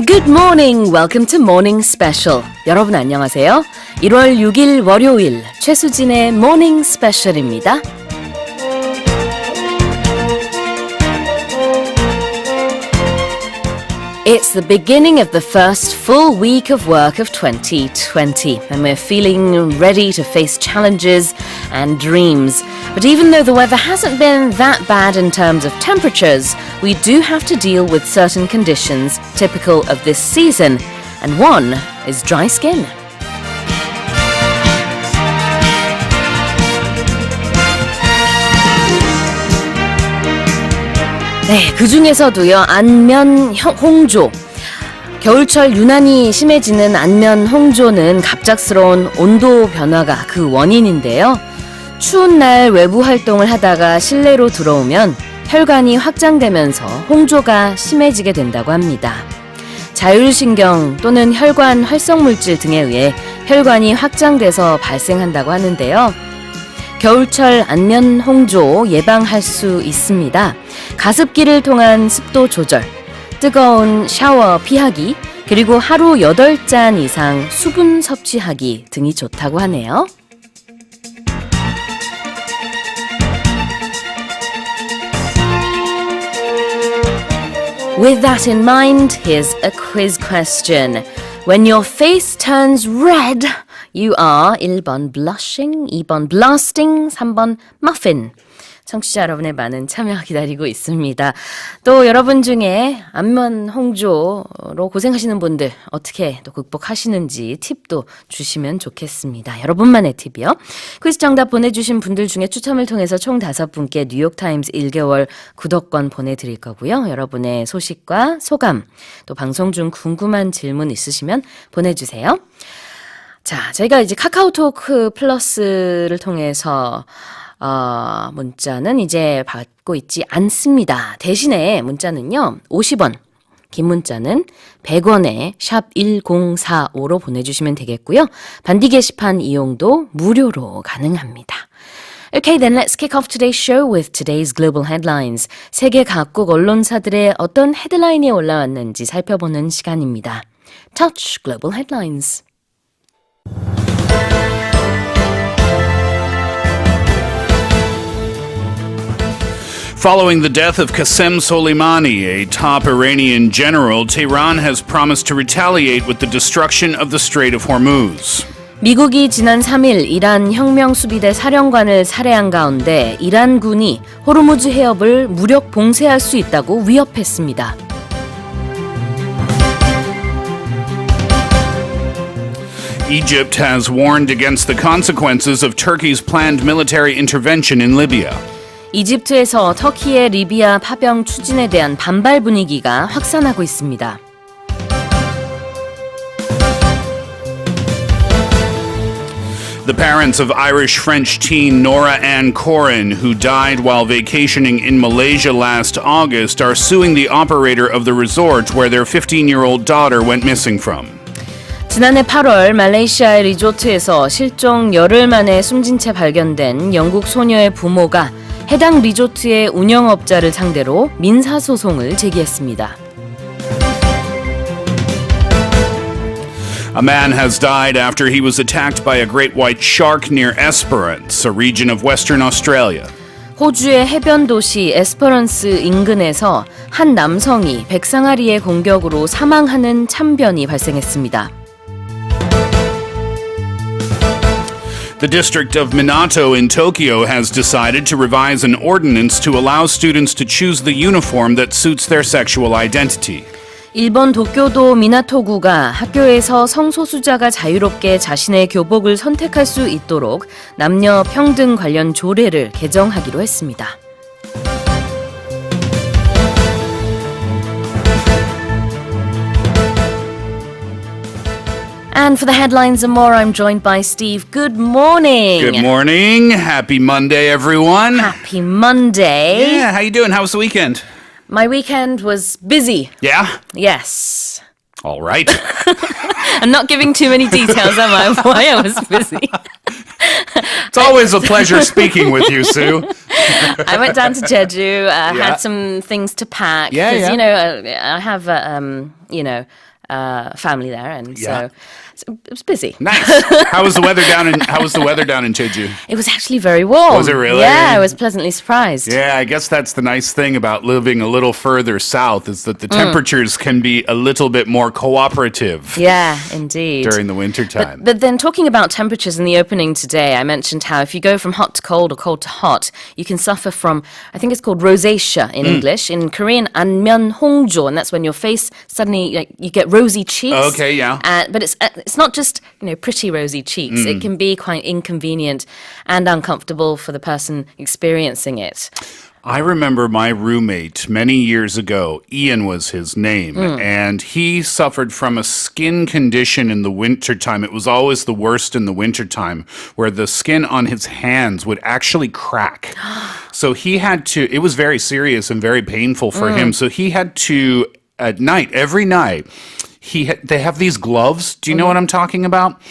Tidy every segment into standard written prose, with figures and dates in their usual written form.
Good morning. Welcome to Morning Special. 여러분 안녕하세요. 1월 6일 월요일 최수진의 Morning Special입니다. It's the beginning of the first full week of work of 2020, and we're feeling ready to face challenges and dreams. But even though the weather hasn't been that bad in terms of temperatures, we do have to deal with certain conditions typical of this season, and one is dry skin. 네, 그 중에서도요, 안면 홍조. 겨울철 유난히 심해지는 안면 홍조는 갑작스러운 온도 변화가 그 원인인데요. 추운 날 외부 활동을 하다가 실내로 들어오면 혈관이 확장되면서 홍조가 심해지게 된다고 합니다. 자율신경 또는 혈관 활성물질 등에 의해 혈관이 확장돼서 발생한다고 하는데요. 겨울철 안면 홍조 예방할 수 있습니다. 가습기를 통한 습도 조절, 뜨거운 샤워 피하기, 그리고 하루 8잔 이상 수분 섭취하기 등이 좋다고 하네요. With that in mind, here's a quiz question. When your face turns red, you are 1번 blushing, 2번 blasting, 3번 muffin. 청취자 여러분의 많은 참여 기다리고 있습니다. 또 여러분 중에 안면 홍조로 고생하시는 분들 어떻게 또 극복하시는지 팁도 주시면 좋겠습니다. 여러분만의 팁이요. 퀴즈 정답 보내주신 분들 중에 추첨을 통해서 총 5분께 뉴욕타임즈 1개월 구독권 보내드릴 거고요. 여러분의 소식과 소감, 또 방송 중 궁금한 질문 있으시면 보내주세요. 자, 저희가 이제 카카오톡 플러스를 통해서 문자는 이제 받고 있지 않습니다. 대신에 문자는요, 50원, 긴 문자는 100원에 샵 1045로 보내주시면 되겠고요. 반디 게시판 이용도 무료로 가능합니다. Okay, then let's kick off today's show with today's global headlines. 세계 각국 언론사들의 어떤 헤드라인이 올라왔는지 살펴보는 시간입니다. Touch Global Headlines. Following the death of Qasem Soleimani, a top Iranian general, Tehran has promised to retaliate with the destruction of the Strait of Hormuz. 미국이 지난 3일 이란 혁명수비대 사령관을 살해한 가운데 이란군이 호르무즈 해협을 무력 봉쇄할 수 있다고 위협했습니다. Egypt has warned against the consequences of Turkey's planned military intervention in Libya. 이집트에서 터키의 리비아 파병 추진에 대한 반발 분위기가 확산하고 있습니다. The parents of Irish-French teen Nora Ann Corrin, who died while vacationing in Malaysia last August, are suing the operator of the resort where their 15-year-old daughter went missing from. 지난해 8월 말레이시아의 리조트에서 실종 열흘 만에 숨진 채 발견된 영국 소녀의 부모가 해당 리조트의 운영업자를 상대로 민사소송을 제기했습니다. A man has died after he was attacked by a great white shark near Esperance, a region of Western Australia. 호주의 해변 도시 에스퍼런스 인근에서 한 남성이 백상아리의 공격으로 사망하는 참변이 발생했습니다. The district of Minato in Tokyo has decided to revise an ordinance to allow students to choose the uniform that suits their sexual identity. 일본 도쿄도 미나토구가 학교에서 성소수자가 자유롭게 자신의 교복을 선택할 수 있도록 남녀 평등 관련 조례를 개정하기로 했습니다. And for the headlines and more, I'm joined by Steve. Good morning. Good morning. Happy Monday, everyone. Happy Monday. Yeah, how you doing? How was the weekend? My weekend was busy. Yeah? Yes. All right. I'm not giving too many details, am I, of why I was busy? It's always a pleasure speaking with you, Sue. I went down to Jeju, had some things to pack. Yeah, Because, yeah. you know, I have, family there, and Yeah. so it was busy. Nice. How was the weather down in Jeju? It was actually very warm. Was it really? Yeah, I was pleasantly surprised. Yeah, I guess that's the nice thing about living a little further south is that the temperatures can be a little bit more cooperative Yeah, indeed. during the winter time. But then talking about temperatures in the opening today, I mentioned how if you go from hot to cold or cold to hot, you can suffer from, I think it's called rosacea in English. In Korean, 안면홍조, and that's when your face suddenly, like, you get rosy cheeks. Okay, yeah. But it's not just, pretty rosy cheeks. It can be quite inconvenient and uncomfortable for the person experiencing it. I remember my roommate many years ago, Ian was his name, and he suffered from a skin condition in the wintertime. It was always the worst in the wintertime, where the skin on his hands would actually crack. So he had to, it was very serious and very painful for him. So he had to, at night, every night, they have these gloves. Do you know what I'm talking about?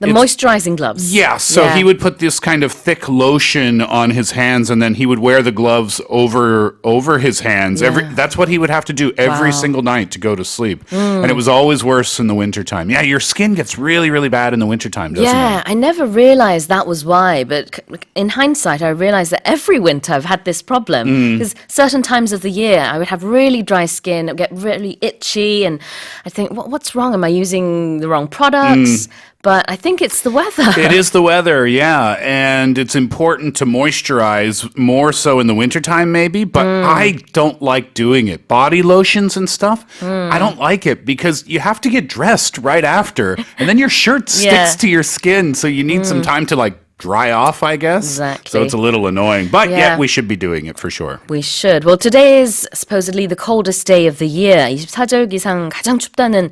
The moisturizing gloves. Yeah, so he would put this kind of thick lotion on his hands, and then he would wear the gloves over his hands. That's what he would have to do every single night to go to sleep. And it was always worse in the wintertime. Yeah, your skin gets really, really bad in the wintertime, doesn't Yeah, I never realized that was why, but in hindsight, I realized that every winter I've had this problem. Because certain times of the year, I would have really dry skin, it would get really itchy, and I think, what's wrong? Am I using the wrong products? But I think it's the weather. It is the weather, yeah. And it's important to moisturize more so in the wintertime, maybe. But I don't like doing it. Body lotions and stuff, I don't like it because you have to get dressed right after. And then your shirt sticks to your skin. So you need some time to dry off, I guess. Exactly. So it's a little annoying. But Yeah. we should be doing it for sure. We should. Well, today is supposedly the coldest day of the year. 24절기상 가장 춥다는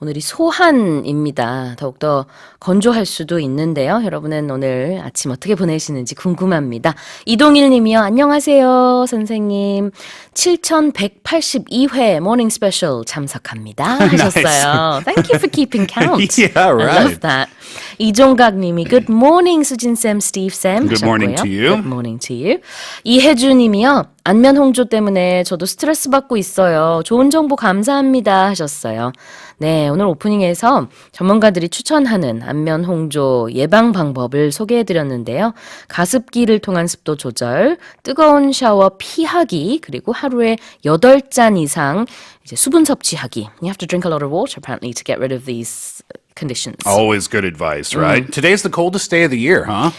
오늘이 소한입니다. 더욱더 건조할 수도 있는데요. 여러분은 오늘 아침 어떻게 보내시는지 궁금합니다. 이동일 님이요. 안녕하세요, 선생님. 7182회 Morning Special 참석합니다. 하셨어요. Thank you for keeping count. Yeah, right. I love that. 이종각 님이 Good morning, 수진쌤, 스티브쌤. Good morning to you. Good morning to you. 이혜주 님이요. 안면 홍조 때문에 저도 스트레스 받고 있어요. 좋은 정보 감사합니다 하셨어요. 네, 오늘 오프닝에서 전문가들이 추천하는 안면 홍조 예방 방법을 소개해드렸는데요. 가습기를 통한 습도 조절, 뜨거운 샤워 피하기, 그리고 하루에 8잔 이상 이제 수분 섭취하기. You have to drink a lot of water apparently to get rid of these conditions. Always good advice, right? Today's the coldest day of the year, huh?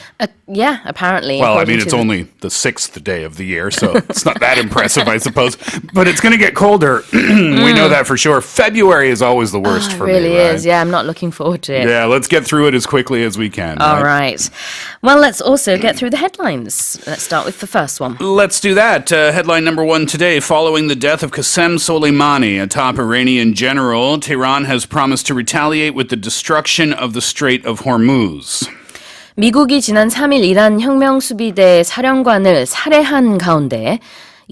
Yeah, apparently. Well, I according mean, it's to- only the 6th day of the year, so it's not that impressive, I suppose. But it's going to get colder. We know that for sure. February is always the worst It for really me, right? is. Yeah, I'm not looking forward to it. Yeah, let's get through it as quickly as we can. All right. Well, let's also get through the headlines. Let's start with the first one. Let's do that. Headline number one today. Following the death of Qasem Soleimani, a top Iranian general, Tehran has promised to retaliate with the destruction of the Strait of Hormuz. 미국이 지난 3일 이란 혁명수비대 사령관을 살해한 가운데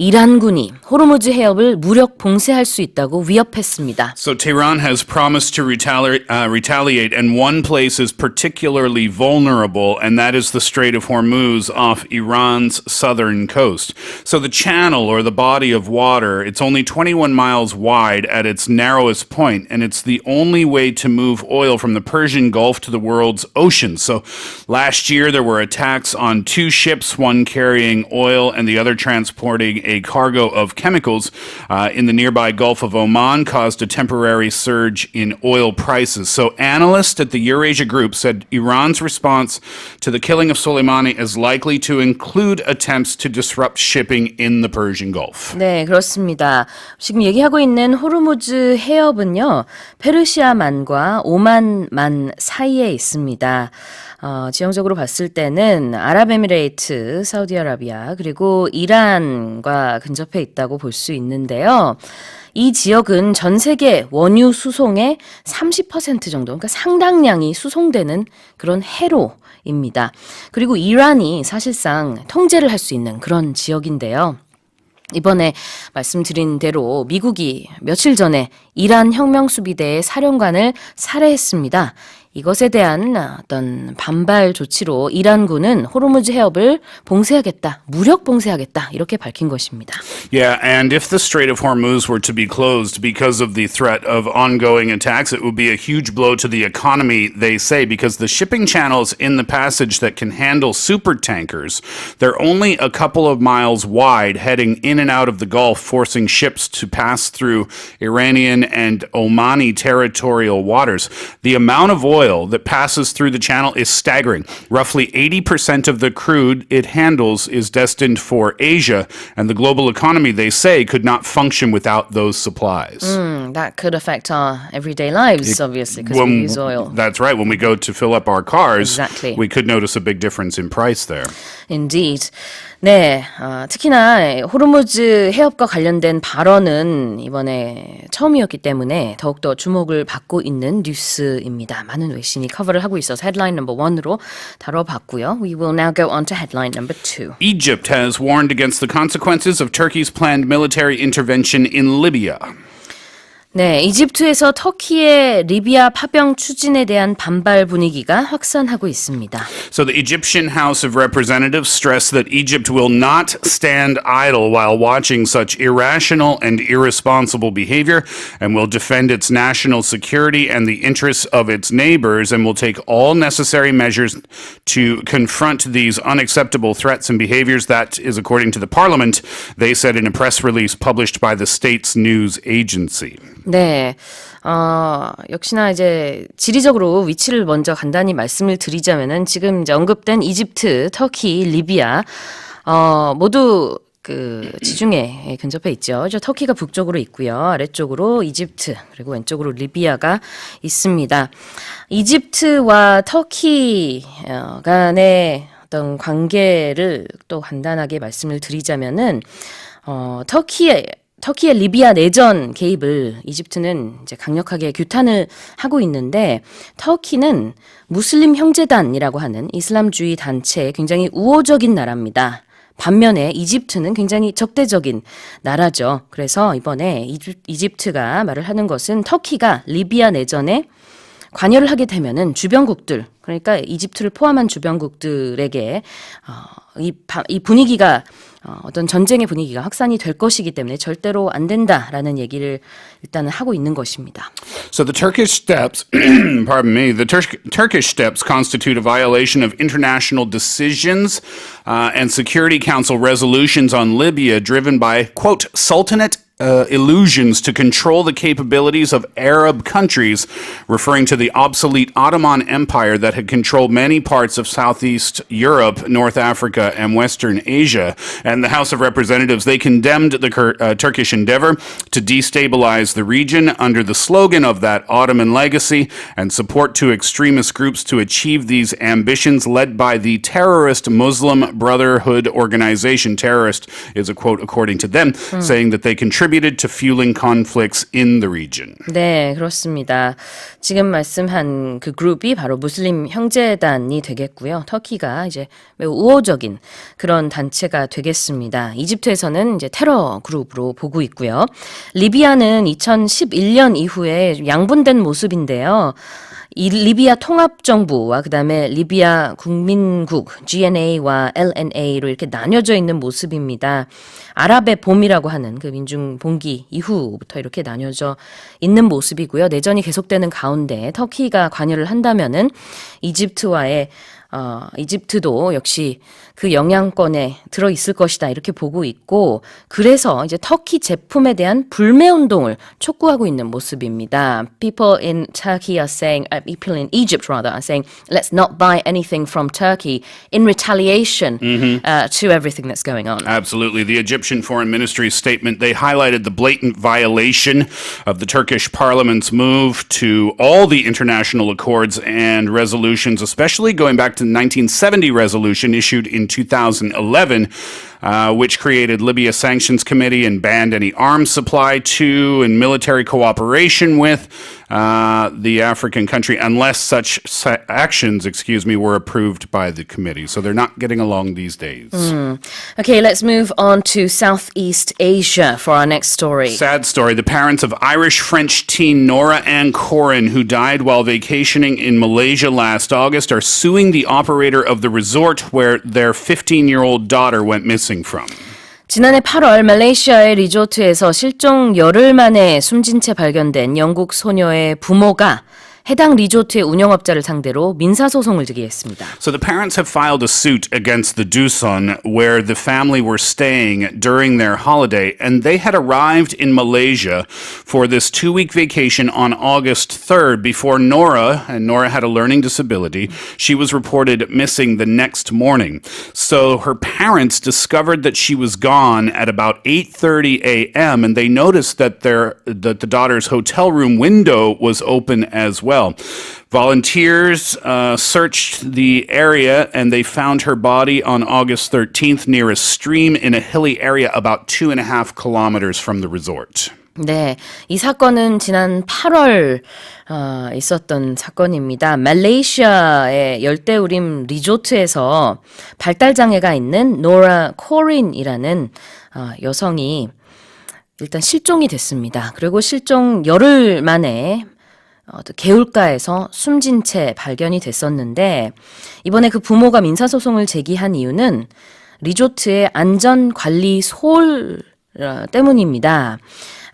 이란군이 호르무즈 해협을 무력 봉쇄할 수 있다고 위협했습니다. So Tehran has promised to retaliate, and one place is particularly vulnerable, and that is the Strait of Hormuz off Iran's southern coast. So the channel, or the body of water, it's only 21 miles wide at its narrowest point, and it's the only way to move oil from the Persian Gulf to the world's oceans. So last year there were attacks on 2 ships, one carrying oil and the other transporting a cargo of chemicals in the nearby Gulf of Oman, caused a temporary surge in oil prices. So analysts at the Eurasia Group said Iran's response to the killing of Soleimani is likely to include attempts to disrupt shipping in the Persian Gulf. 네, 그렇습니다. 지금 얘기하고 있는 호르무즈 해협은요, 페르시아만과 오만만 사이에 있습니다. 지형적으로 봤을 때는 아랍에미레이트, 사우디아라비아, 그리고 이란과 근접해 있다고 볼 수 있는데요. 이 지역은 전 세계 원유 수송의 30% 정도, 그러니까 상당량이 수송되는 그런 해로입니다. 그리고 이란이 사실상 통제를 할 수 있는 그런 지역인데요. 이번에 말씀드린 대로 미국이 며칠 전에 이란 혁명수비대의 사령관을 살해했습니다. 이것에 대한 어떤 반발 조치로 이란군은 호르무즈 해협을 봉쇄하겠다, 무력 봉쇄하겠다 이렇게 밝힌 것입니다. Yeah, and if the Strait of Hormuz were to be closed because of the threat of ongoing attacks, it would be a huge blow to the economy, they say, because the shipping channels in the passage that can handle super tankers, they're only a couple of miles wide, heading in and out of the Gulf, forcing ships to pass through Iranian and Omani territorial waters. The amount of oil that passes through the channel is staggering. Roughly 80% of the crude it handles is destined for Asia, and the global economy, they say, could not function without those supplies. That could affect our everyday lives, obviously, because we use oil. That's right. When we go to fill up our cars, Exactly. we could notice a big difference in price there. Indeed. 네, 특히나 호르무즈 해협과 관련된 발언은 이번에 처음이었기 때문에 더욱더 주목을 받고 있는 뉴스입니다. 많은 외신이 커버를 하고 있어서 headline number 1으로 다뤄봤고요. We will now go on to headline number 2. Egypt has warned against the consequences of Turkey's planned military intervention in Libya. 네, 이집트에서 터키의 리비아 파병 추진에 대한 반발 분위기가 확산하고 있습니다. So the Egyptian House of Representatives stressed that Egypt will not stand idle while watching such irrational and irresponsible behavior and will defend its national security and the interests of its neighbors and will take all necessary measures to confront these unacceptable threats and behaviors. That is according to the parliament, they said in a press release published by the state's news agency. 네, 역시나 이제 지리적으로 위치를 먼저 간단히 말씀을 드리자면은 지금 이제 언급된 이집트, 터키, 리비아 모두 그 지중해 근접해 있죠. 저 터키가 북쪽으로 있고요. 아래쪽으로 이집트 그리고 왼쪽으로 리비아가 있습니다. 이집트와 터키 간의 어떤 관계를 또 간단하게 말씀을 드리자면은 터키의 리비아 내전 개입을 이집트는 이제 강력하게 규탄을 하고 있는데 터키는 무슬림 형제단이라고 하는 이슬람주의 단체의 굉장히 우호적인 나라입니다. 반면에 이집트는 굉장히 적대적인 나라죠. 그래서 이번에 이집트가 말을 하는 것은 터키가 리비아 내전에 관여를 하게 되면은 주변국들, 그러니까 이집트를 포함한 주변국들에게 이 분위기가 어떤 전쟁의 분위기가 확산이 될 것이기 때문에 절대로 안 된다라는 얘기를 일단은 하고 있는 것입니다. So the Turkish steps, pardon me, the Turkish steps constitute a violation of international decisions and Security Council resolutions on Libya driven by, quote, sultanate illusions to control the capabilities of Arab countries, referring to the obsolete Ottoman Empire that had controlled many parts of Southeast Europe, North Africa, and Western Asia. And the House of Representatives, they condemned the Turkish endeavor to destabilize the region under the slogan of that Ottoman legacy and support to extremist groups to achieve these ambitions led by the terrorist Muslim Brotherhood organization. Terrorist is a quote according to them, saying that they contributed to fueling conflicts in the region. 네, 그렇습니다. 지금 말씀한 그 그룹이 바로 무슬림 형제단이 되겠고요. 터키가 이제 매우 우호적인 그런 단체가 되겠습니다. 이집트에서는 이제 테러 그룹으로 보고 있고요. 리비아는 2011년 이후에 양분된 모습인데요. 이 리비아 통합정부와 그다음에 리비아 국민국 GNA와 LNA로 이렇게 나뉘어져 있는 모습입니다. 아랍의 봄이라고 하는 그 민중 봉기 이후부터 이렇게 나뉘어져 있는 모습이고요. 내전이 계속되는 가운데 터키가 관여를 한다면은 이집트도 역시 그 영향권에 들어 있을 것이다 이렇게 보고 있고 그래서 이제 터키 제품에 대한 불매 운동을 촉구하고 있는 모습입니다. People in Turkey are saying, people in Egypt rather are saying, let's not buy anything from Turkey in retaliation to everything that's going on. Absolutely. The Egyptian Foreign Ministry's statement, they highlighted the blatant violation of the Turkish parliament's move to all the international accords and resolutions, especially going back to the 1970 resolution issued in 2011, which created Libya Sanctions Committee and banned any arms supply to and military cooperation with the African country unless such actions, were approved by the committee. So they're not getting along these days. Okay, let's move on to Southeast Asia for our next story. Sad story. The parents of Irish-French teen Nora Ann Corin, who died while vacationing in Malaysia last August, are suing the operator of the resort where their 15-year-old daughter went missing from. 지난해 8월 말레이시아의 리조트에서 실종 열흘 만에 숨진 채 발견된 영국 소녀의 부모가 해당 리조트의 운영업자를 상대로 민사소송을 제기했습니다. So the parents have filed a suit against the Dusun where the family were staying during their holiday, and they had arrived in Malaysia for this 2-week vacation on August 3rd before Nora had a learning disability. She was reported missing the next morning. So her parents discovered that she was gone at about 8:30 a.m. and they noticed that the daughter's hotel room window was open as well. Volunteers searched the area and they found her body on August 13th near a stream in a hilly area about 2.5 kilometers from the resort. 네, 이 사건은 지난 8월 있었던 사건입니다. 말레이시아의 열대우림 리조트에서 발달장애가 있는 노라 코린이라는 여성이 일단 실종이 됐습니다. 그리고 실종 열흘 만에 개울가에서 숨진 채 발견이 됐었는데 이번에 그 부모가 민사소송을 제기한 이유는 리조트의 안전관리 소홀 때문입니다.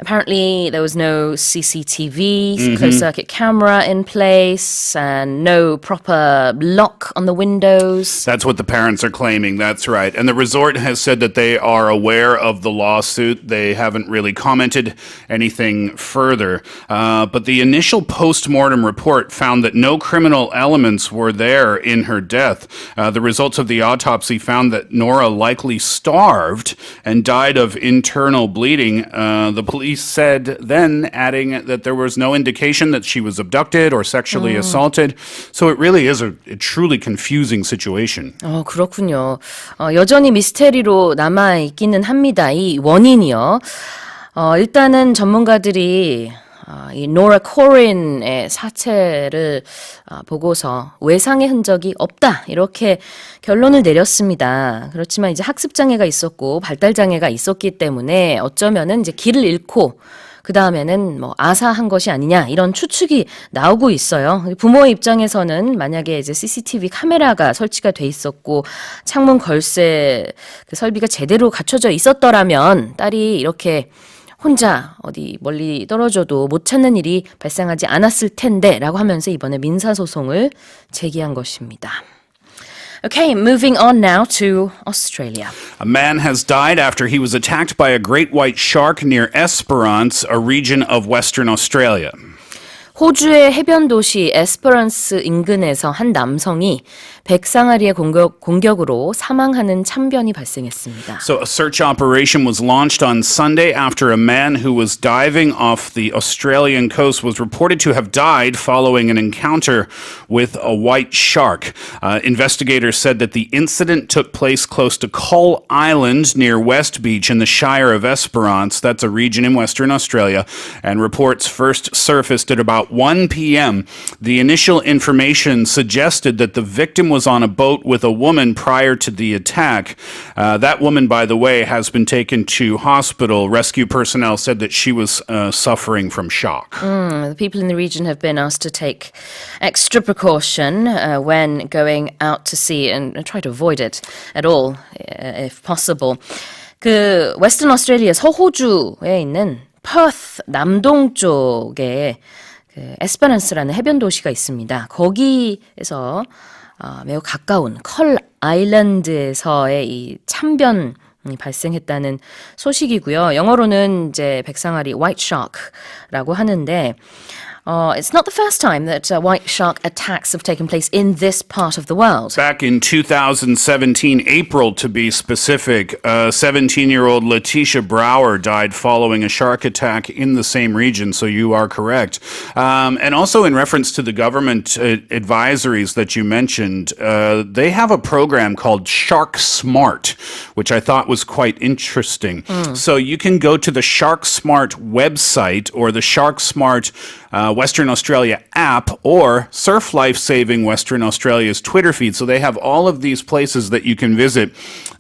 Apparently, there was no CCTV, closed-circuit camera in place, and no proper lock on the windows. That's what the parents are claiming, that's right. And the resort has said that they are aware of the lawsuit. They haven't really commented anything further. But the initial post-mortem report found that no criminal elements were there in her death. The results of the autopsy found that Nora likely starved and died of internal bleeding. The police said then, adding that there was no indication that she was abducted or sexually assaulted. So it really is a truly confusing situation. 그렇군요. 여전히 미스테리로 남아있기는 합니다. 이 원인이요. 일단은 전문가들이 이 노라 코린의 사체를 보고서 외상의 흔적이 없다 이렇게 결론을 내렸습니다. 그렇지만 이제 학습장애가 있었고 발달장애가 있었기 때문에 어쩌면은 이제 길을 잃고 그 다음에는 뭐 아사한 것이 아니냐 이런 추측이 나오고 있어요. 부모의 입장에서는 만약에 이제 CCTV 카메라가 설치가 돼 있었고 창문 걸쇠 그 설비가 제대로 갖춰져 있었더라면 딸이 이렇게 혼자 어디 멀리 떨어져도 못 찾는 일이 발생하지 않았을 텐데 라고 하면서 이번에 민사소송을 제기한 것입니다. Okay, moving on now to Australia. A man has died after he was attacked by a great white shark near Esperance, a region of Western Australia. 호주의 해변 도시 에스퍼런스 인근에서 한 남성이 백상아리의 공격으로 사망하는 참변이 발생했습니다. So a search operation was launched on Sunday after a man who was diving off the Australian coast was reported to have died following an encounter with a white shark. Investigators said that the incident took place close to Coll Island near West Beach in the Shire of Esperance. That's a region in Western Australia. And reports first surfaced at about 1 p.m. The initial information suggested that the victim was on a boat with a woman prior to the attack. That woman, by the way, has been taken to hospital. Rescue personnel said that she was suffering from shock. The people in the region have been asked to take extra precaution when going out to sea and try to avoid it at all, if possible. 그 웨스턴 오스트레일리아 서호주에 있는 퍼스 남동쪽에 그 에스페란스라는 해변 도시가 있습니다. 거기에서 매우 가까운 컬 아일랜드에서의 이 참변이 발생했다는 소식이고요. 영어로는 이제 백상아리 white shark라고 하는데 it's not the first time that white shark attacks have taken place in this part of the world. Back in 2017, April to be specific, 17-year-old Letitia Brower died following a shark attack in the same region, so you are correct. And also in reference to the government advisories that you mentioned, they have a program called Shark Smart, which I thought was quite interesting. So you can go to the Shark Smart website or the Shark Smart Western Australia app or Surf Life Saving Western Australia's Twitter feed. So they have all of these places that you can visit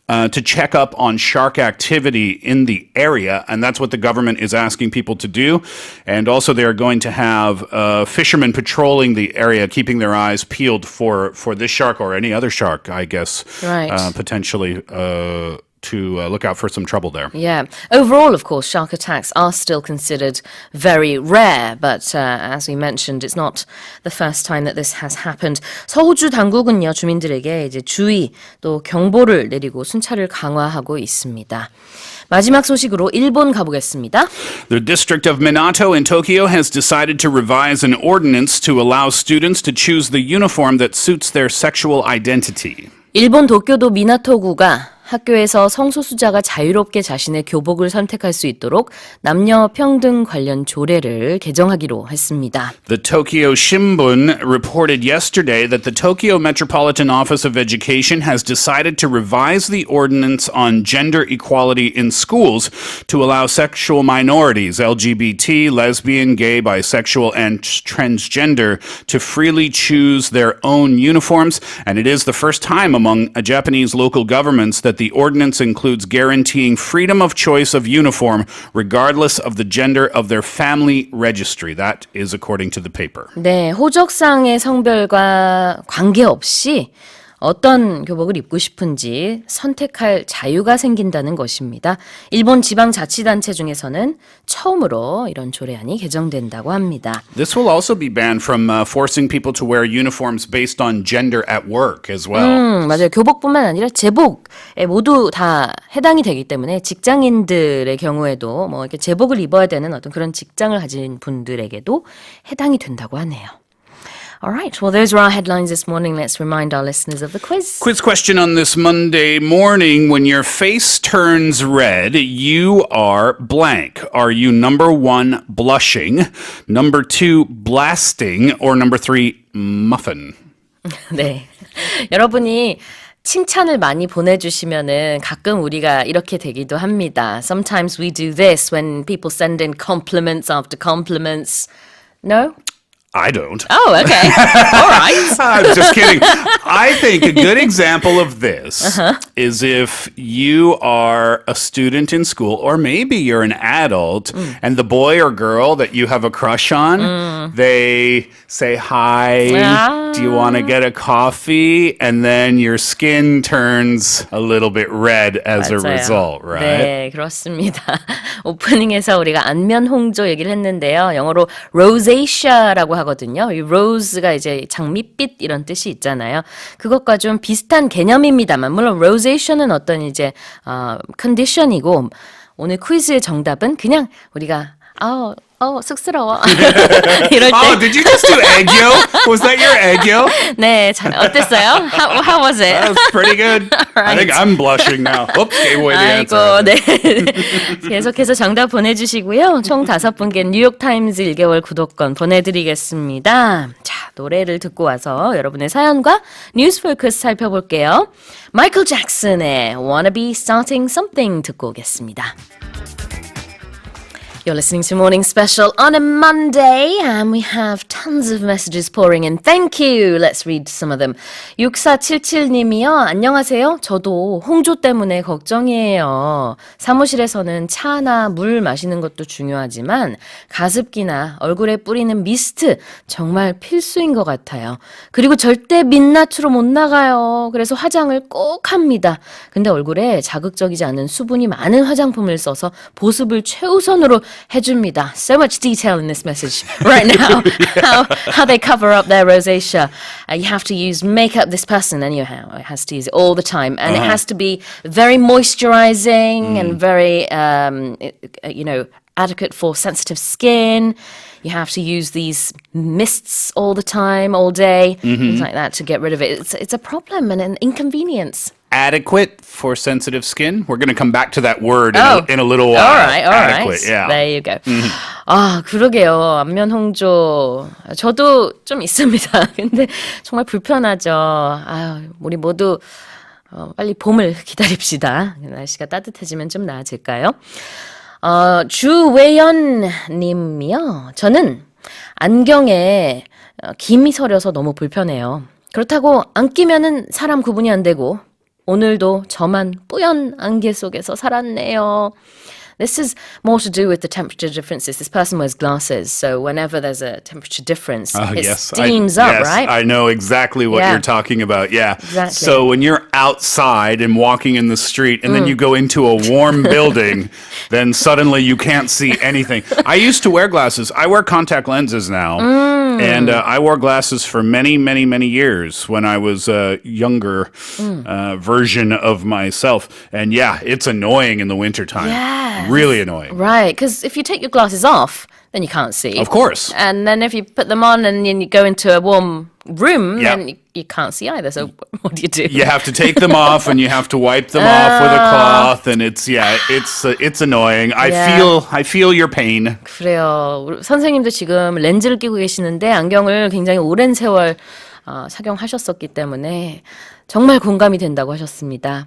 to check up on shark activity in the area, and that's what the government is asking people to do. And also they are going to have fishermen patrolling the area, keeping their eyes peeled for this shark or any other shark, I guess, Right. Potentially to look out for some trouble there. Yeah. Overall, of course, shark attacks are still considered very rare, but as we mentioned, it's not the first time that this has happened. 서호주 당국은요, 주민들에게 이제 주의 또 경보를 내리고 순찰을 강화하고 있습니다. 마지막 소식으로 일본 가보겠습니다. The district of Minato in Tokyo has decided to revise an ordinance to allow students to choose the uniform that suits their sexual identity. 일본 도쿄도 미나토구가 학교에서 성소수자가 자유롭게 자신의 교복을 선택할 수 있도록 남녀 평등 관련 조례를 개정하기로 했습니다. The Tokyo Shimbun reported yesterday that the Tokyo Metropolitan Office of Education has decided to revise the ordinance on gender equality in schools to allow sexual minorities, LGBT, lesbian, gay, bisexual, and transgender to freely choose their own uniforms. And it is the first time among Japanese local governments that the ordinance includes guaranteeing freedom of choice of uniform regardless of the gender of their family registry. That is according to the paper. 네, 호적상의 성별과 관계없이 어떤 교복을 입고 싶은지 선택할 자유가 생긴다는 것입니다. 일본 지방자치단체 중에서는 처음으로 이런 조례안이 개정된다고 합니다. This will also be banned from forcing people to wear uniforms based on gender at work as well. 맞아요. 교복뿐만 아니라 제복에 모두 다 해당이 되기 때문에 직장인들의 경우에도 뭐 이렇게 제복을 입어야 되는 어떤 그런 직장을 가진 분들에게도 해당이 된다고 하네요. All right, well, those are our headlines this morning. Let's remind our listeners of the quiz. Quiz question on this Monday morning. When your face turns red, you are blank. Are you number 1, blushing, number 2, blasting, or number 3, muffin? 네, 여러분이 칭찬을 많이 보내주시면은 가끔 우리가 이렇게 되기도 합니다. Sometimes we do this when people send in compliments after compliments. No? I don't. Oh, okay. All right. I'm just kidding. I think a good example of this is if you are a student in school, or maybe you're an adult, and the boy or girl that you have a crush on, they say, hi, do you want to get a coffee? And then your skin turns a little bit red as a 맞아요. result, right? 네, 그렇습니다. 오프닝에서 우리가 안면 홍조 얘기를 했는데요. 영어로 rosacea라고 하거든요. 이 rose가 이제 장밋빛 이런 뜻이 있잖아요. 그것과 좀 비슷한 개념입니다만 물론 rosacea는 어떤 이제 컨디션이고 오늘 퀴즈의 정답은 그냥 우리가 쑥스러워. 이럴 때. Oh, did you just do egg yolk? Was that your egg yolk? 네, 어땠어요? How was it? That was pretty good. I think I'm blushing now. Oops, gave away the answer. 아이고, 네. 계속해서 정답 보내주시고요. 총 5분께 뉴욕타임즈 1개월 구독권 보내드리겠습니다. 자, 노래를 듣고 와서 여러분의 사연과 뉴스 포커스 살펴볼게요. 마이클 잭슨의 Wanna Be Starting Something 듣고 오겠습니다. You're listening to Morning Special on a Monday, and we have tons of messages pouring in. Thank you. Let's read some of them. 6477님이요. 안녕하세요. 저도 홍조 때문에 걱정이에요. 사무실에서는 차나 물 마시는 것도 중요하지만 가습기나 얼굴에 뿌리는 미스트 정말 필수인 것 같아요. 그리고 절대 민낯으로 못 나가요. 그래서 화장을 꼭 합니다. 근데 얼굴에 자극적이지 않은 수분이 많은 화장품을 써서 보습을 최우선으로 해줍니다. So much detail in this message right now. How they cover up their rosacea. You have to use makeup. This person anyhow has to use it all the time, and it has to be very moisturizing and very, adequate for sensitive skin. You have to use these mists all the time, all day, things like that to get rid of it. It's a problem and an inconvenience. Adequate for sensitive skin. We're going to come back to that word in a little while. All right. Adequate, yeah. There you go. 아, 그러게요. 안면 홍조. 저도 좀 있습니다. 근데 정말 불편하죠. 아유, 우리 모두 빨리 봄을 기다립시다. 날씨가 따뜻해지면 좀 나아질까요? 주외연 님이요. 저는 안경에 김이 서려서 너무 불편해요. 그렇다고 안 끼면은 사람 구분이 안 되고 오늘도 저만 뿌연 안개 속에서 살았네요. This is more to do with the temperature differences. This person wears glasses, so whenever there's a temperature difference, it steams up, right? I know exactly what you're talking about. Yeah. Exactly. So when you're outside and walking in the street and then you go into a warm building, then suddenly you can't see anything. I used to wear glasses. I wear contact lenses now. And I wore glasses for many, many, many years when I was a younger version of myself. And yeah, it's annoying in the wintertime. Yeah. Really annoying. Right, because if you take your glasses off, then you can't see. Of course. And then if you put them on and then you go into a warm room, Yeah. then you can't see either. So what do you do? You have to take them off and you have to wipe them off with a cloth and it's annoying. I feel your pain. 그래요. 우리 선생님도 지금 렌즈를 끼고 계시는데 안경을 굉장히 오랜 세월 착용하셨었기 때문에 정말 공감이 된다고 하셨습니다.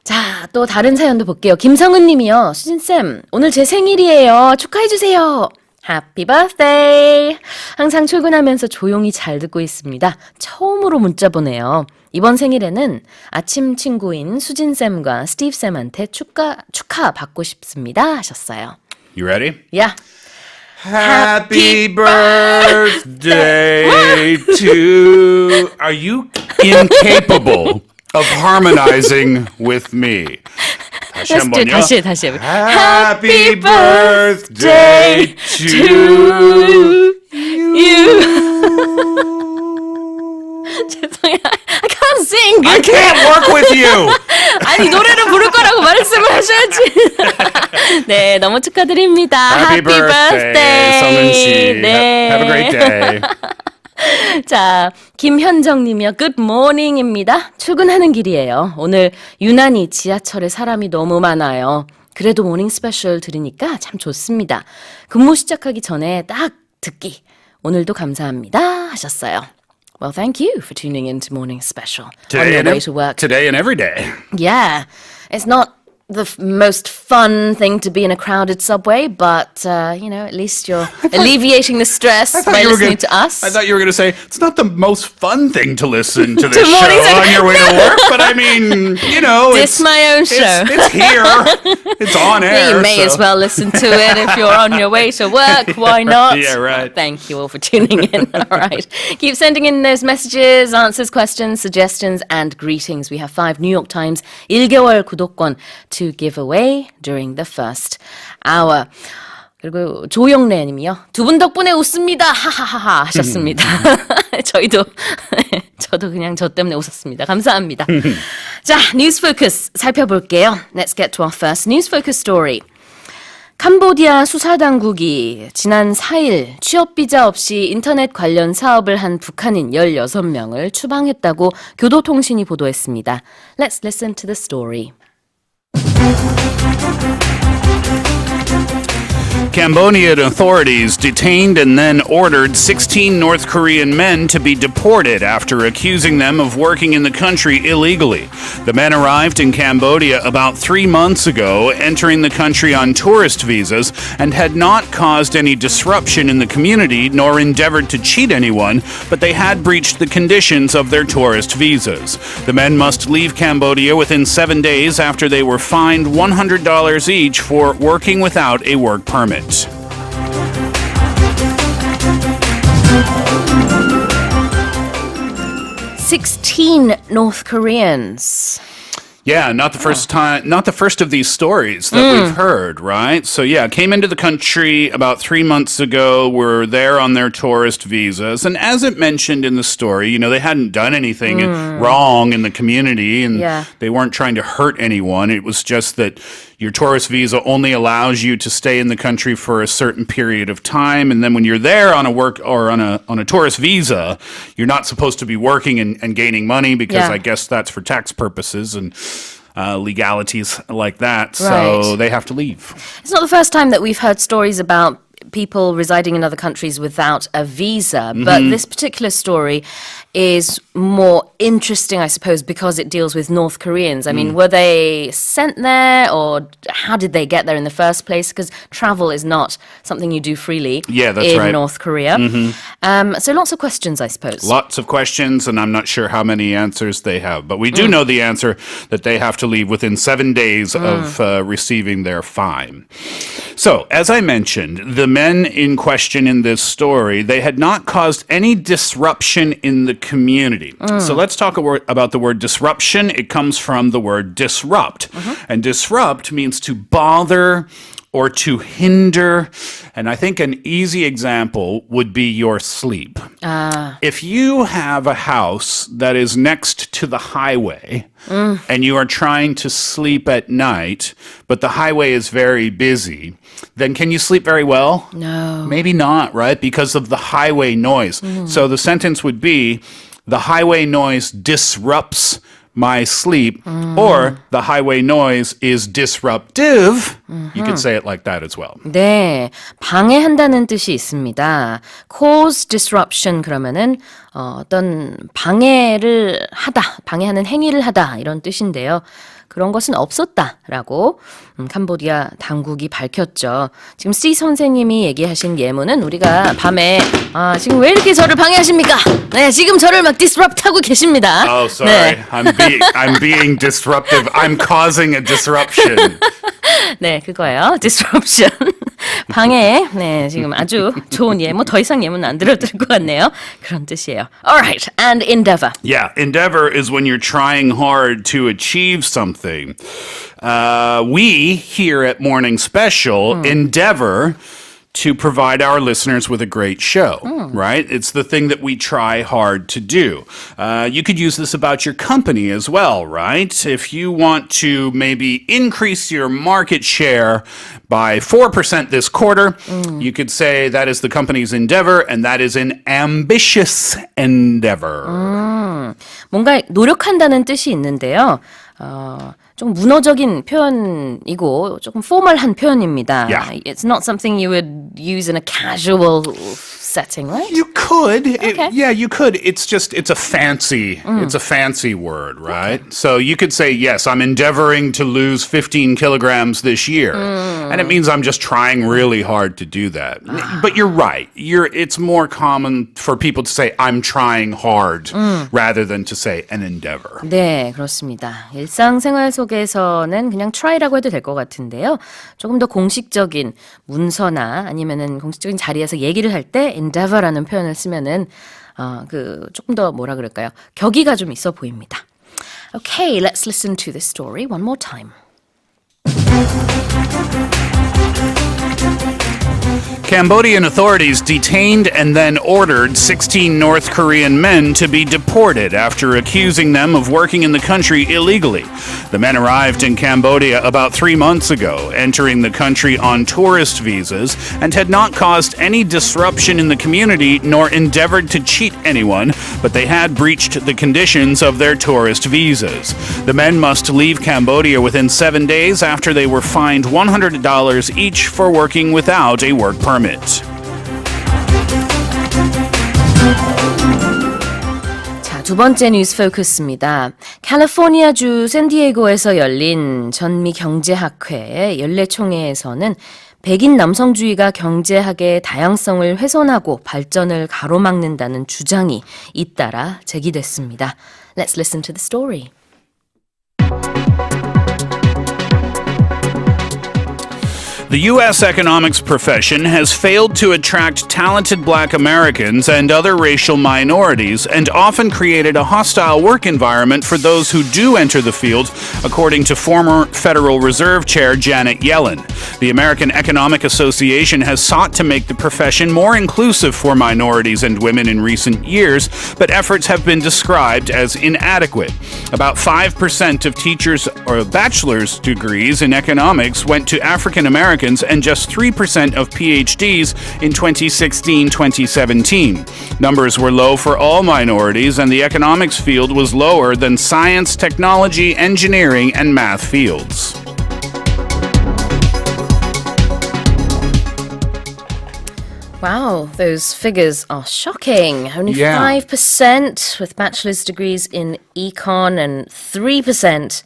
자, 또 다른 사연도 볼게요. 김성은 님이요. 수진쌤, 오늘 제 생일이에요. 축하해주세요. Happy birthday! 항상 출근하면서 조용히 잘 듣고 있습니다. 처음으로 문자 보내요. 이번 생일에는 아침 친구인 수진쌤과 스티브쌤한테 축하 받고 싶습니다. 하셨어요. You ready? Yeah. Happy birthday to... Are you incapable of harmonizing with me? 다시 한번요. 다시. Happy birthday to you. 죄송해요. I can't sing. I can't work with you. 아니 노래를 부를 거라고 말씀을 하셔야지. 네, 너무 축하드립니다. Happy birthday, 성은 씨. 네. Have a great day. 자, 김현정님이요. Good morning입니다. 출근하는 길이에요. 오늘 유난히 지하철에 사람이 너무 많아요. 그래도 모닝 스페셜 들으니까 참 좋습니다. 근무 시작하기 전에 딱 듣기. 오늘도 감사합니다. 하셨어요. Well, thank you for tuning in to Morning Special on your way to work. Today and every day. Yeah, it's not the most fun thing to be in a crowded subway, but, at least you're alleviating the stress by listening to us. I thought you were going to say, it's not the most fun thing to listen to this Morning show on your way to work, but I mean, It's my own show. It's here. It's on air. You may as well listen to it if you're on your way to work. Why not? Yeah, right. Thank you all for tuning in. All right. Keep sending in those messages, answers, questions, suggestions, and greetings. We have 5 New York Times 1개월 구독권 to give away during the first hour. 그리고 조영래 님이요. 두 분 덕분에 웃습니다. 하하하하 하셨습니다. 저도 그냥 저 때문에 웃었습니다. 감사합니다. 자, 뉴스 포커스 살펴볼게요. Let's get to our first news focus story. 캄보디아 수사당국이 지난 4일 취업비자 없이 인터넷 관련 사업을 한 북한인 16명을 추방했다고 교도통신이 보도했습니다. Let's listen to the story. Cambodian authorities detained and then ordered 16 North Korean men to be deported after accusing them of working in the country illegally. The men arrived in Cambodia about 3 months ago, entering the country on tourist visas, and had not caused any disruption in the community nor endeavored to cheat anyone, but they had breached the conditions of their tourist visas. The men must leave Cambodia within 7 days after they were fined $100 each for working without a work permit. 16 North Koreans. Yeah, not the first of these stories that we've heard, right? So yeah, came into the country about 3 months ago, were there on their tourist visas, and as it mentioned in the story, they hadn't done anything wrong in the community, and they weren't trying to hurt anyone. It was just that your tourist visa only allows you to stay in the country for a certain period of time, and then when you're there on a work or on a tourist visa, you're not supposed to be working and gaining money because I guess that's for tax purposes and legalities like that. So they have to leave. It's not the first time that we've heard stories about people residing in other countries without a visa. But this particular story is more interesting, I suppose, because it deals with North Koreans. I mean, were they sent there or how did they get there in the first place? Because travel is not something you do freely in North Korea. So lots of questions, I suppose. Lots of questions, and I'm not sure how many answers they have. But we do know the answer that they have to leave within 7 days of receiving their fine. So, as I mentioned, the men in question in this story, they had not caused any disruption in the community. So let's talk about the word disruption. It comes from the word disrupt. And disrupt means to bother or to hinder. And I think an easy example would be your sleep. If you have a house that is next to the highway and you are trying to sleep at night, but the highway is very busy, then can you sleep very well? No. Maybe not, right? Because of the highway noise. So the sentence would be, the highway noise disrupts my sleep, or the highway noise is disruptive. You could say it like that as well. 네, 방해한다는 뜻이 있습니다. Cause disruption 그러면은 어떤 방해를 하다, 방해하는 행위를 하다 이런 뜻인데요. 그런 것은 없었다라고 캄보디아 당국이 밝혔죠. 지금 C 선생님이 얘기하신 예문은 우리가 밤에 지금 왜 이렇게 저를 방해하십니까? 네, 지금 저를 막 disrupt하고 계십니다. Oh, sorry. 네. I'm being disruptive. I'm causing a disruption. 네, 그거예요. disruption. 방해. 네, 지금 아주 좋은 예문. 더 이상 예문 안 들어도 될 것 같네요. 그런 뜻이에요. Alright, and endeavor. Yeah, endeavor is when you're trying hard to achieve something. We here at Morning Special endeavor to provide our listeners with a great show, right? It's the thing that we try hard to do. You could use this about your company as well, right? If you want to maybe increase your market share by 4% this quarter, you could say that is the company's endeavor, and that is an ambitious endeavor. 뭔가 노력한다는 뜻이 있는데요. 좀 문어적인 표현이고 조금 포멀한 표현입니다. Yeah. It's not something you would use in a casual setting, right? You could. Okay. You could. It's a fancy word, right? Okay. So you could say, yes, I'm endeavoring to lose 15 kilograms this year. And it means I'm just trying really hard to do that. But you're right. It's more common for people to say, I'm trying hard, rather than to say an endeavor. 네, 그렇습니다. 일상생활 속에서는 그냥 try라고 해도 될 것 같은데요. 조금 더 공식적인 문서나 아니면은 공식적인 자리에서 얘기를 할 때 endeavor라는 표현을 쓰면은 조금 더 뭐라 그럴까요? 격의가 좀 있어 보입니다. Okay, let's listen to this story one more time. Cambodian authorities detained and then ordered 16 North Korean men to be deported after accusing them of working in the country illegally. The men arrived in Cambodia about 3 months ago, entering the country on tourist visas, and had not caused any disruption in the community nor endeavored to cheat anyone, but they had breached the conditions of their tourist visas. The men must leave Cambodia within 7 days after they were fined $100 each for working without a work permit. 자, 두 번째 뉴스 포커스입니다. 캘리포니아주 샌디에이고에서 열린 전미 경제학회 연례총회에서는 백인 남성주의가 경제학의 다양성을 훼손하고 발전을 가로막는다는 주장이 잇따라 제기됐습니다. Let's listen to the story. The U.S. economics profession has failed to attract talented black Americans and other racial minorities and often created a hostile work environment for those who do enter the field, according to former Federal Reserve Chair Janet Yellen. The American Economic Association has sought to make the profession more inclusive for minorities and women in recent years, but efforts have been described as inadequate. About 5% of teachers or bachelor's degrees in economics went to African Americans, and just 3% of PhDs in 2016-2017. Numbers were low for all minorities, and the economics field was lower than science, technology, engineering, and math fields. Wow, those figures are shocking. Only 5% with bachelor's degrees in econ and 3%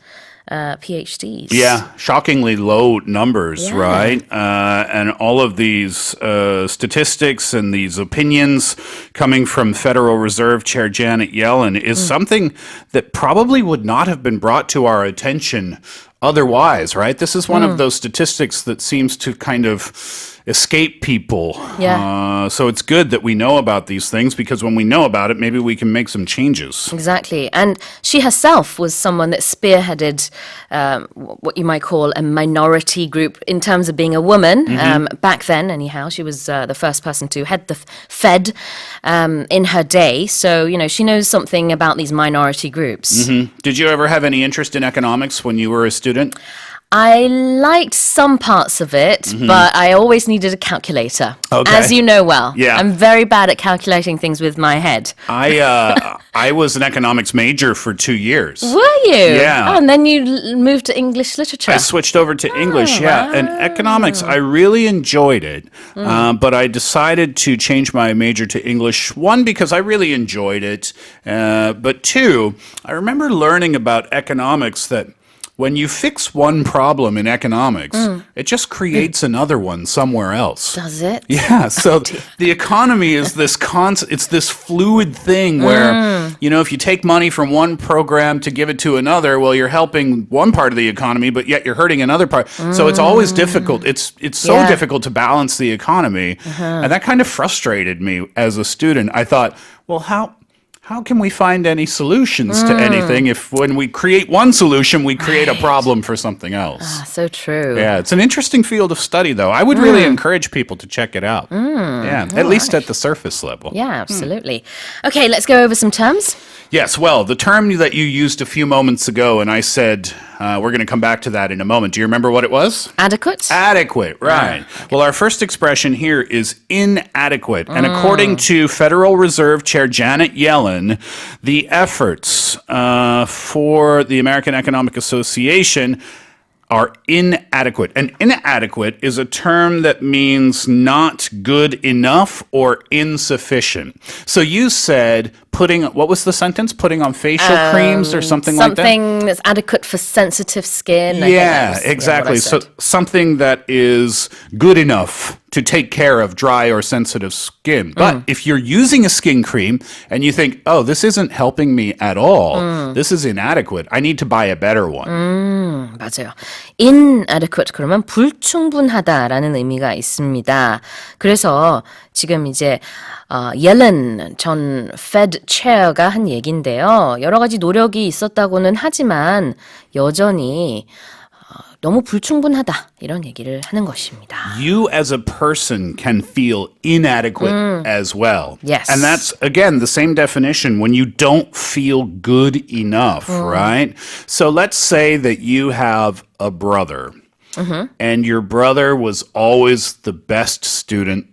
PhDs. Yeah, shockingly low numbers, right? And all of these statistics and these opinions coming from Federal Reserve Chair Janet Yellen is something that probably would not have been brought to our attention otherwise, right? This is one of those statistics that seems to kind of escape people. Yeah. So it's good that we know about these things because when we know about it, maybe we can make some changes. Exactly. And she herself was someone that spearheaded what you might call a minority group in terms of being a woman. Back then, anyhow, she was the first person to head the Fed in her day. So, you know, she knows something about these minority groups. Did you ever have any interest in economics when you were a student? I liked some parts of it, but I always needed a calculator. Okay. As you know well. Yeah. I'm very bad at calculating things with my head. I was an economics major for 2 years. Were you? Yeah. Oh, and then you moved to English literature. I switched over to English, yeah. And economics, I really enjoyed it. But I decided to change my major to English. One, because I really enjoyed it. But two, I remember learning about economics that when you fix one problem in economics, it just creates another one somewhere else. Does it? Yeah, so the economy is this it's this fluid thing where, you know, if you take money from one program to give it to another, well, you're helping one part of the economy, but yet you're hurting another part. So it's always difficult. It's so difficult to balance the economy. And that kind of frustrated me as a student. I thought, well, how can we find any solutions to anything if when we create one solution, we create a problem for something else? So true. Yeah, it's an interesting field of study, though. I would really encourage people to check it out. Yeah, at least at the surface level. Yeah, absolutely. Okay, let's go over some terms. Yes, well, the term that you used a few moments ago, and I said we're going to come back to that in a moment. Do you remember what it was? Adequate. Adequate, right. Okay. Well, our first expression here is inadequate. And according to Federal Reserve Chair Janet Yellen, the efforts for the American Economic Association are inadequate. And inadequate is a term that means not good enough or insufficient. So you said what was the sentence? Putting on facial creams or something like that? Something that's adequate for sensitive skin. Yeah, exactly. So something that is good enough to take care of dry or sensitive skin. But if you're using a skin cream and you think, oh, this isn't helping me at all, this is inadequate, I need to buy a better one. 맞아요. inadequate 그러면 불충분하다라는 의미가 있습니다. 그래서 지금 이제 옐런 전 Fed Chair가 한 얘기인데요. 여러 가지 노력이 있었다고는 하지만 여전히 너무 불충분하다 이런 얘기를 하는 것입니다. You as a person can feel inadequate as well. Yes. And that's, again, the same definition when you don't feel good enough, right? So let's say that you have a brother and your brother was always the best student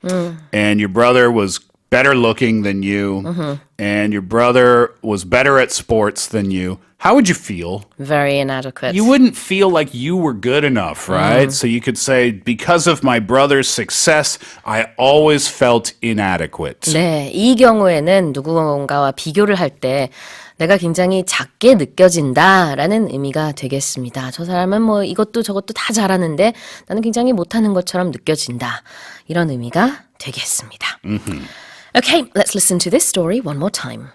and your brother was better looking than you and your brother was better at sports than you. How would you feel? Very inadequate. You wouldn't feel like you were good enough, right? So you could say, because of my brother's success, I always felt inadequate. 네, 이 경우에는 누군가와 비교를 할 때 내가 굉장히 작게 느껴진다라는 의미가 되겠습니다. 저 사람은 뭐 이것도 저것도 다 잘하는데 나는 굉장히 못하는 것처럼 느껴진다. 이런 의미가 되겠습니다. Okay, let's listen to this story one more time.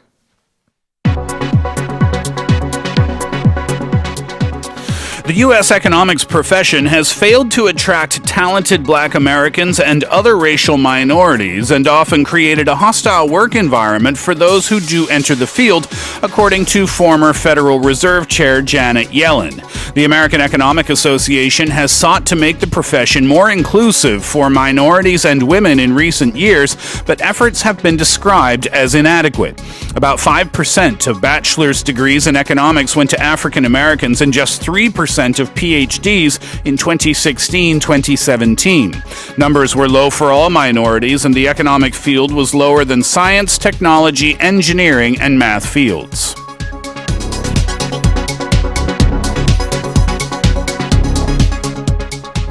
The U.S. economics profession has failed to attract talented black Americans and other racial minorities and often created a hostile work environment for those who do enter the field, according to former Federal Reserve Chair Janet Yellen. The American Economic Association has sought to make the profession more inclusive for minorities and women in recent years, but efforts have been described as inadequate. About 5% of bachelor's degrees in economics went to African Americans and just 3% of PhDs in 2016-2017. Numbers were low for all minorities, and the economic field was lower than science, technology, engineering, and math fields.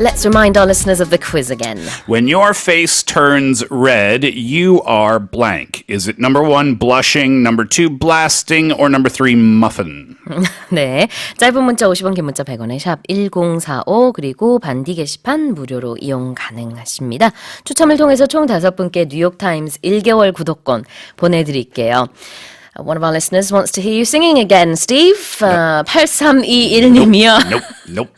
Let's remind our listeners of the quiz again. When your face turns red, you are blank. Is it number 1, blushing, number 2, blasting, or number 3, muffin? 네, 짧은 문자 50원, 긴 문자 100원에 샵 1045 그리고 반디 게시판 무료로 이용 가능하십니다. 추첨을 통해서 총 5분께 뉴욕타임스 1개월 구독권 보내드릴게요. One of our listeners wants to hear you singing again, Steve. 8321님이요. Nope.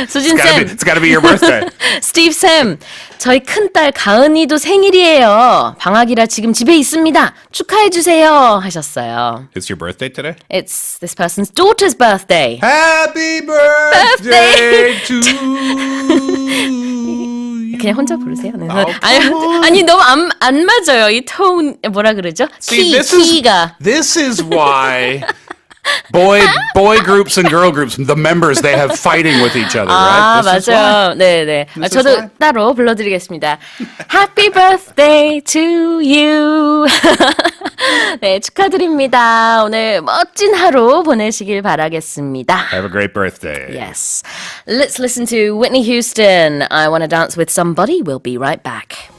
수진 It's gotta be your birthday. 스티브 쌤, 저희 큰딸 가은이도 생일이에요. 방학이라 지금 집에 있습니다. 축하해 주세요 하셨어요. It's your birthday today? It's this person's daughter's birthday. Happy birthday to 그냥 혼자 부르세요. 네. Oh, 아니 너무 안 맞아요. 이 톤 뭐라 그러죠? 키가. This is why boy groups and girl groups, the members, they have fighting with each other, right? This 맞아요. 네네. 저도 따로 불러드리겠습니다. Happy birthday to you. 네, 축하드립니다. 오늘 멋진 하루 보내시길 바라겠습니다. Have a great birthday. Yes. Let's listen to Whitney Houston. I Wanna Dance with Somebody. We'll be right back.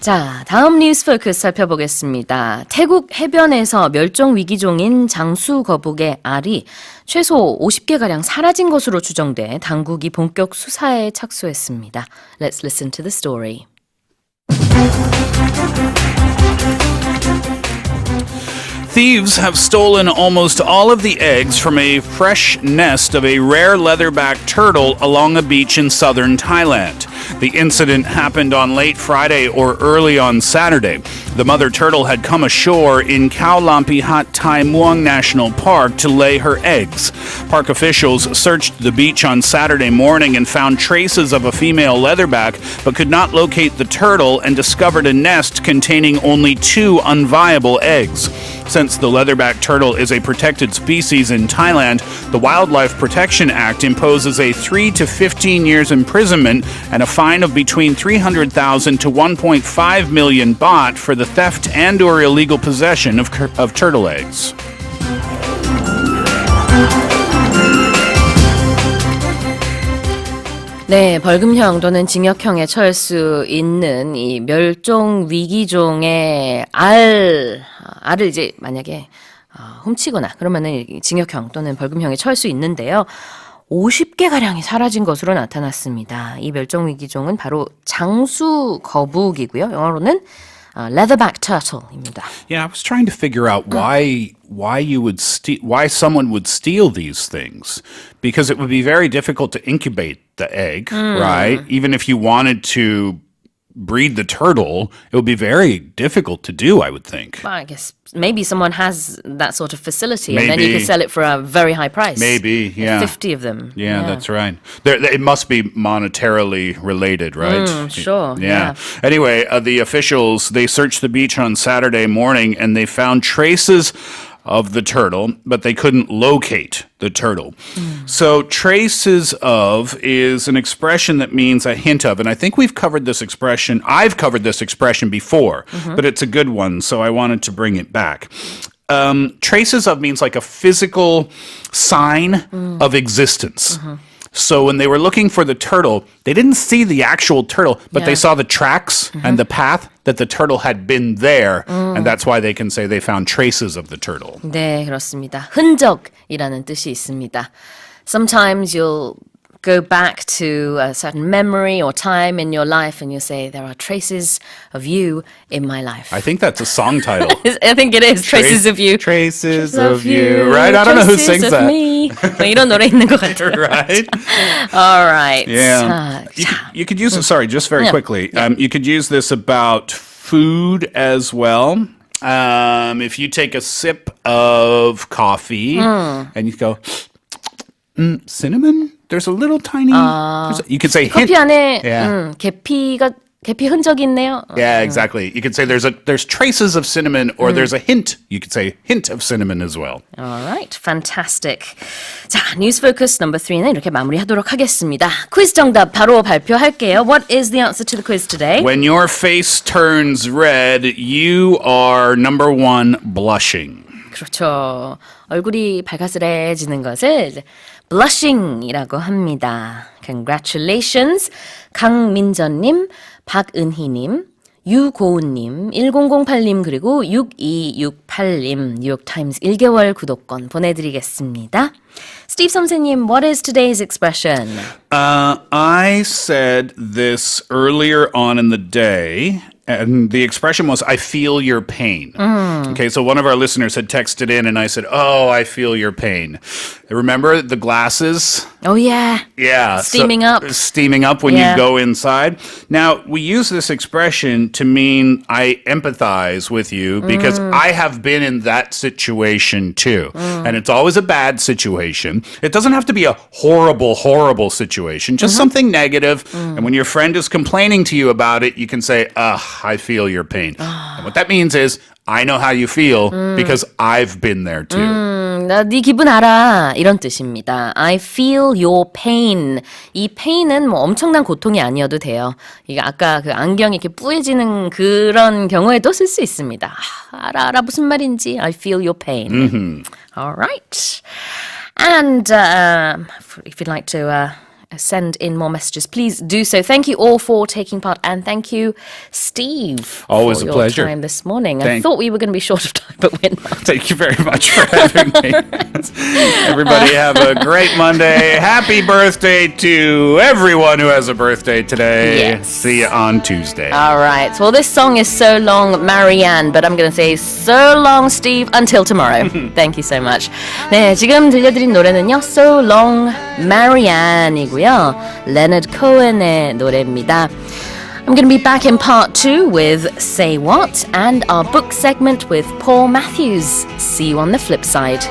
자, 다음 뉴스 포커스 살펴보겠습니다. 태국 해변에서 멸종 위기종인 장수 거북의 알이 최소 50개가량 사라진 것으로 추정돼 당국이 본격 수사에 착수했습니다. Let's listen to the story. Thieves have stolen almost all of the eggs from a fresh nest of a rare leatherback turtle along a beach in southern Thailand. The incident happened on late Friday or early on Saturday. The mother turtle had come ashore in Khao Lampi Hat Thai Muang National Park to lay her eggs. Park officials searched the beach on Saturday morning and found traces of a female leatherback, but could not locate the turtle and discovered a nest containing only 2 unviable eggs. Since the leatherback turtle is a protected species in Thailand, the Wildlife Protection Act imposes a 3 to 15 years imprisonment and a fine of between 300,000 to 1.5 million baht for the theft and/or illegal possession of turtle eggs. 네, 벌금형 또는 징역형에 처할 수 있는 이 멸종 위기종의 알을 이제 만약에 훔치거나 그러면은 징역형 또는 벌금형에 처할 수 있는데요. 50개가량이 사라진 것으로 나타났습니다. 이 멸종 위기종은 바로 장수 거북이고요. 영어로는 leatherback turtle입니다. Yeah, I was trying to figure out why someone would steal these things, because it would be very difficult to incubate the egg, right? Even if you wanted to breed the turtle, it would be very difficult to do, I would think. Well, I guess maybe someone has that sort of facility and then Maybe. you can sell it for a very high price. Maybe, yeah. 50 of them. Yeah, that's right. It must be monetarily related, right? Sure. Yeah. Anyway, the officials, they searched the beach on Saturday morning and they found traces of the turtle, but they couldn't locate the turtle. So traces of is an expression that means a hint of, and I think we've covered this expression. I've covered this expression before, but it's a good one, so I wanted to bring it back. Traces of means like a physical sign of existence. So when they were looking for the turtle, they didn't see the actual turtle, but they saw the tracks and the path that the turtle had been there, and that's why they can say they found traces of the turtle. 네, 그렇습니다. 흔적이라는 뜻이 있습니다. Sometimes you'll go back to a certain memory or time in your life and you say, there are traces of you in my life. I think that's a song title. I think it is. Traces of you. Traces of you. Right? I don't know who sings Traces of that. me. 뭐 이런 노래 있는 것 같아요. Right? All right. Yeah. You could use it, sorry, just very quickly. You could use this about food as well. If you take a sip of coffee and you go, cinnamon? There's a little tiny. You could say hint. 커피 안에 Yeah. 계피 흔적이 있네요. Yeah, exactly. You could say there's traces of cinnamon, or there's a hint. You could say hint of cinnamon as well. All right, fantastic. 자, 뉴스 포커스 넘버 3는 이렇게 마무리하도록 하겠습니다. 퀴즈 정답 바로 발표할게요. What is the answer to the quiz today? When your face turns red, you are number 1, blushing. 그렇죠. 얼굴이 발가스레지는 것을 이제 blushing이라고 합니다. Congratulations. 강민전님, 박은희님, 유고은님, 1008님, 그리고 6268님, 뉴욕타임스 1개월 구독권 보내드리겠습니다. Steve 선생님, what is today's expression? I said this earlier on in the day, and the expression was, I feel your pain. Okay, so one of our listeners had texted in, and I said, oh, I feel your pain. Remember the glasses? Oh, yeah. Yeah. Steaming up. Steaming up when you go inside. Now, we use this expression to mean I empathize with you because I have been in that situation too. And it's always a bad situation. It doesn't have to be a horrible, horrible situation, just something negative. And when your friend is complaining to you about it, you can say, I feel your pain. And what that means is, I know how you feel because I've been there too. 나 네 기분 알아 이런 뜻입니다. I feel your pain. 이 pain은 뭐 엄청난 고통이 아니어도 돼요. 이게 아까 그 안경이 이렇게 뿌얘지는 그런 경우에도 쓸 수 있습니다. 알아 무슨 말인지. I feel your pain. All right. And if you'd like to send in more messages, please do so. Thank you all for taking part, and thank you, Steve, Always for a your pleasure. time this morning. I thought we were going to be short of time, but we're not. Thank you very much for having me. Everybody have a great Monday. Happy birthday to everyone who has a birthday today. Yes. See you on Tuesday. All right. Well, this song is So Long, Marianne, but I'm going to say So Long, Steve, until tomorrow. Thank you so much. 네, 지금 들려드린 노래는요, So Long, Marianne이고요. Leonard Cohen의 노래입니다. I'm going to be back in part 2 with Say What and our book segment with Paul Matthews. See you on the flip side.